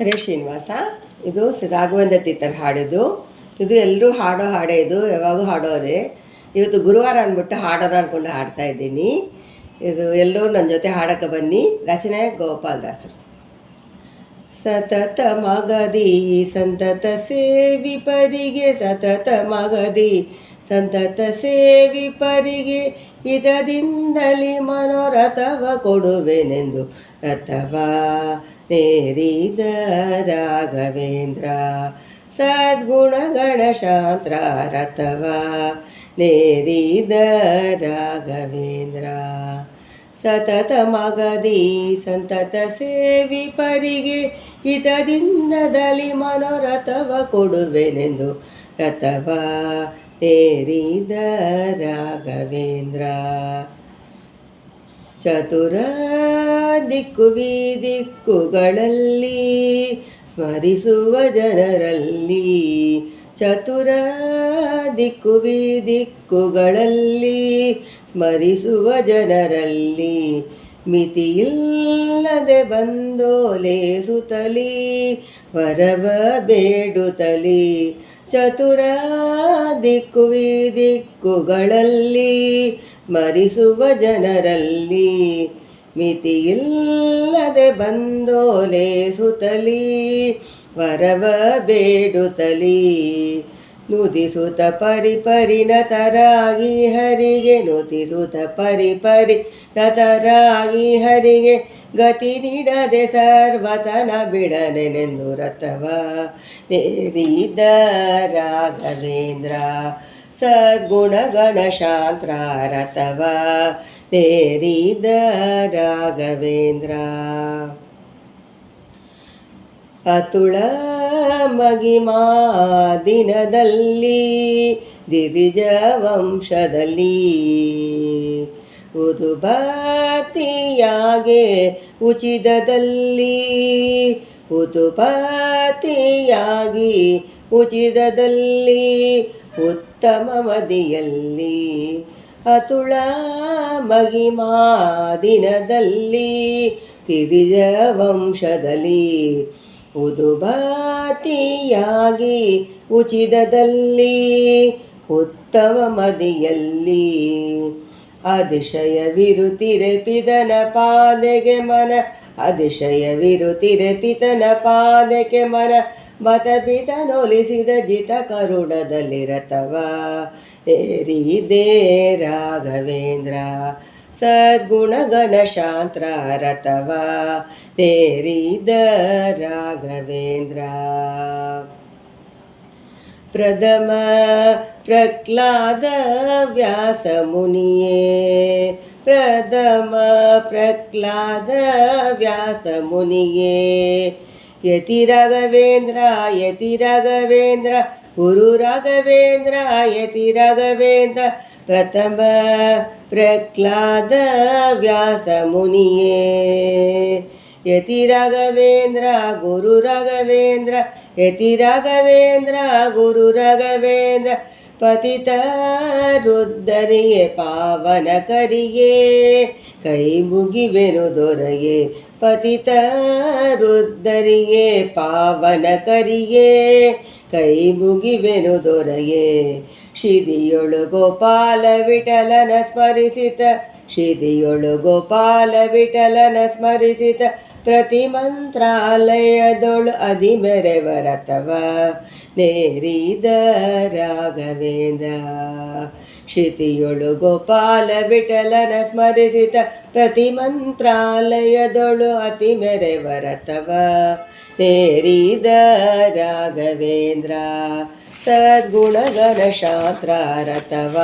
ಹರೇ ಶ್ರೀನಿವಾಸ. ಇದು ರಾಘವೇಂದ್ರ ತೀರ್ಥರ ಹಾಡಿದು. ಇದು ಎಲ್ಲರೂ ಹಾಡೋ ಹಾಡೇ, ಇದು ಯಾವಾಗೂ ಹಾಡೋರೆ. ಇವತ್ತು ಗುರುವಾರ ಅಂದ್ಬಿಟ್ಟು ಹಾಡೋಣ ಅಂದ್ಕೊಂಡು ಹಾಡ್ತಾ ಇದ್ದೀನಿ. ಇದು ಎಲ್ಲರೂ ನನ್ನ ಜೊತೆ ಹಾಡೋಕ್ಕೆ ಬನ್ನಿ. ರಚನೆ ಗೋಪಾಲದಾಸರು. ಸತತ ಮಗದಿ ಸಂತತ ಸೇವಿ ಪರಿಗೆ, ಸತತ ಮಗದಿ ಸಂತತ ಸೇವಿ ಪರಿಗೆ, ಇದದಿಂದಲಿ ಮನೋರಥವ ಕೊಡುವೆನೆಂದು ರಥವ ನೇರಿದ ರಾಘವೇಂದ್ರ. ಸದ್ಗುಣಗಣ ಶಾಂತ್ರ ರಥವ ನೇರಿದ ರಾಘವೇಂದ್ರ. ಸತತ ಮಗದಿ ಸಂತತ ಸೇವಿ ಪರಿಗೆ, ಹಿತದಿಂದಲಿ ಮನೋರಥವ ಕೊಡುವೆನೆಂದು ರಥವ ನೇರಿದ ರಾಘವೇಂದ್ರ. ಚತುರ ದಿಕ್ಕುಗಳಲ್ಲಿ ಸ್ಮರಿಸುವ ಜನರಲ್ಲಿ, ಚತುರ ದಿಕ್ಕುಗಳಲ್ಲಿ ಸ್ಮರಿಸುವ ಜನರಲ್ಲಿ, ಮಿತಿಯಿಲ್ಲದೆ ಬಂದೋಲೇಸುತ್ತಲಿ ವರವ ಬೇಡುತ್ತಲಿ. ಚತುರ ದಿಕ್ಕುಗಳಲ್ಲಿ ಸ್ಮರಿಸುವ ಜನರಲ್ಲಿ, ಮಿತಿಯಿಲ್ಲದೆ ಬಂದೋಲೇಸುತ್ತಲಿ ವರವ ಬೇಡುತ್ತಲಿ. ನುತಿಸುತ್ತ ಪರಿಪರಿಣತರಾಗಿ ಹರಿಗೆ, ನುತಿಸುತ್ತ ಪರಿಪರಿಣತರಾಗಿ ಹರಿಗೆ, ಗತಿ ನೀಡದೆ ಸರ್ವತನ ಬಿಡನೆನೆಂದು ರಥವ ನೇರಿದ ರಾಘವೇಂದ್ರ. ಸದ್ಗುಣಗಣ ಶಾಂತ್ರ ರಥವ ನೇರಿದ ರಾಘವೇಂದ್ರ. ಅತುಳ ಮಗಿಮಾ ದಿನದಲ್ಲಿ ದಿವಿಜ ವಂಶದಲ್ಲಿ, ಉದುಪಾತಿಯಾಗೆ ಉಚಿತದಲ್ಲಿ, ಉದುಪಾತಿಯಾಗಿ ಉಚಿತದಲ್ಲಿ, ಉತ್ತಮ ಮದಿಯಲ್ಲಿ. ಅತುಳ ಮಗಿಮಾ ದಿನದಲ್ಲಿ ದಿವಿಜ ವಂಶದಲ್ಲಿ, ಉದುಬಾತಿಯಾಗಿ ಉಚಿತದಲ್ಲಿ, ಉತ್ತಮ ಮದಿಯಲ್ಲಿ. ಅತಿಶಯವಿರುತ್ತಿರೆ ಪಿತನ ಪಾದೆಗೆ ಮನ, ಅತಿಶಯವಿರುತ್ತಿರೆ ಪಿತನ ಪಾದಕ್ಕೆ ಮನ, ಮತ ಪಿತನೊಲಿಸಿದ ಜಿತ ಕರುಣದಲ್ಲಿ ರಥವ ನೇರಿದೆ ರಾಘವೇಂದ್ರ. ಸದ್ಗುಣಗಣ ಶಾಂತ್ರ ರಥವ ನೇರಿದ ರಾಘವೇಂದ್ರ. ಪ್ರಥಮ ಪ್ರಹ್ಲಾದ ವ್ಯಾಸ ಮುನಿಯೇ, ಪ್ರಥಮ ಪ್ರಹ್ಲಾದ ವ್ಯಾಸ ಮುನಿಯೇ, ಯತಿ ರಾಘವೇಂದ್ರ ಯತಿ ರಾಘವೇಂದ್ರ ಗುರು ರಾಘವೇಂದ್ರ ಯತಿ ರಾಘವೇಂದ್ರ. ಪ್ರಥಮ ಪ್ರಹ್ಲಾದ ವ್ಯಾಸ ಮುನಿಯೇ, ಯತಿ ರಾಘವೇಂದ್ರ ಗುರು ರಾಘವೇಂದ್ರ ಯತಿ ರಾಘವೇಂದ್ರ ಗುರು ರಾಘವೇಂದ್ರ. ಪತಿತ ರುದ್ಧರಿಯೇ ಪಾವನ ಕರಿಯೇ, ಕೈ ಮುಗಿವೆನು ದೊರೆಯೇ, ಪತಿತ ರುದ್ಧರಿಯೇ ಪಾವನ ಕರಿಯೇ, ಕೈ ಮುಗಿವೆನು ದೊರೆಯೇ. ಶಿದಿಯೊಳು ಗೋಪಾಲ ವಿಠಲನ ಸ್ಮರಿಸಿತ, ಶಿದಿಯೊಳು ಗೋಪಾಲ ವಿಠಲನ ಸ್ಮರಿಸಿತ, ಪ್ರತಿ ಮಂತ್ರಾಲಯದೊಳು ಅದಿಮೆರೆವ ರಥವ ನೇರಿದ ರಾಘವೇಂದ್ರ. ಶಿತಿಯೊಳು ಗೋಪಾಲ ವಿಠಲನ ಸ್ಮರಿಸಿತ, ಪ್ರತಿ ಮಂತ್ರಾಲಯದೊಳು ಅತಿ ಮೆರೆವ ರಥವ ನೇರಿದ ರಾಘವೇಂದ್ರ. ಸದ್ಗುಣಗಣ ಶಾಂತ್ರ ರಥವ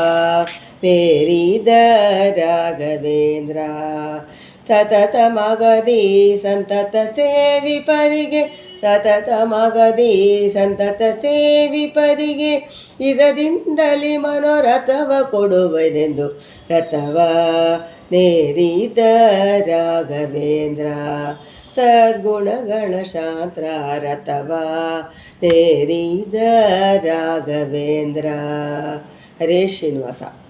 ನೇರಿದ ರಾಘವೇಂದ್ರ. ಸತತ ಮಗದಿ ಸಂತತ ಸೇವಿ ಪರಿಗೆ, ಸತತ ಮಗದಿ ಸಂತತ ಸೇವಿ ಪರಿಗೆ, ಇದರಿಂದಲಿ ಮನೋರಥವ ಕೊಡುವೆನೆಂದು ರಥವ ನೇರಿದ ರಾಘವೇಂದ್ರ. ಸದ್ಗುಣಗಣ ಶಾಂತ್ರ ರಥವ ನೇರಿದ ರಾಘವೇಂದ್ರ. ಹರೇ ಶ್ರೀನಿವಾಸ.